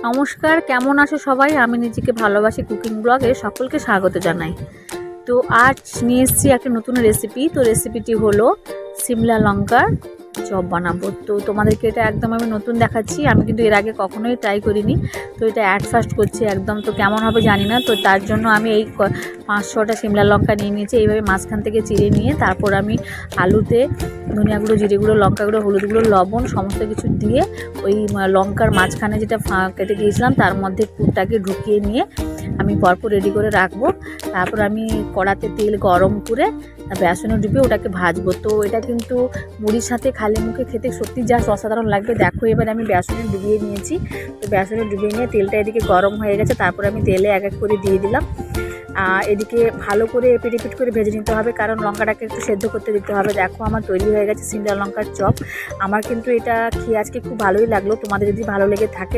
নমস্কার, কেমন আছো সবাই? আমি নিজেকে ভালোবাসি কুকিং ব্লগে সকলকে স্বাগত জানাই। তো আজ নিয়ে এসেছি একটা নতুন রেসিপি। তো রেসিপিটি হলো সিমলা লঙ্কার চপ বানাবো। তো তোমাদেরকে এটা একদম আমি নতুন দেখাচ্ছি, আমি কিন্তু এর আগে কখনোই ট্রাই করিনি। তো এটা অ্যাড ফার্স্ট করছি একদম, তো কেমন হবে জানি না। তো তার জন্য আমি এই 5-6টা সিমলা লঙ্কা নিয়ে নিয়েছি। এইভাবে মাঝখান থেকে চিড়ে নিয়ে তারপর আমি আলুতে ধনিয়া গুঁড়ো, জিরে গুঁড়ো, লঙ্কা গুঁড়ো, হলুদ গুঁড়ো, লবণ সমস্ত কিছু দিয়ে ওই লঙ্কার মাঝখানে যেটা কেটে দিয়েছিলাম তার মধ্যে পুরটাকে ঢুকিয়ে নিয়ে আমি পরপর রেডি করে রাখবো। তারপর আমি কড়াতে তেল গরম করে বেসনে ডুবিয়ে ওটাকে ভাজবো। তো এটা কিন্তু মুড়ির সাথে খালি মুখে খেতে সত্যি যা অসাধারণ লাগবে। দেখো এবার আমি বেসনে ডুবিয়ে নিয়েছি। তো বেসনে ডুবিয়ে নিয়ে তেলটা এদিকে গরম হয়ে গেছে, তারপর আমি তেলে এক এক করে দিয়ে দিলাম। এদিকে ভালো করে এপিট এপিট করে ভেজে নিতে হবে, কারণ লঙ্কাটাকে একটু সেদ্ধ করতে দিতে হবে। দেখো আমার তৈরি হয়ে গেছে সিমলা লঙ্কার চপ। আমার কিন্তু এটা খেয়ে আজকে খুব ভালোই লাগলো। তোমাদের যদি ভালো লেগে থাকে তো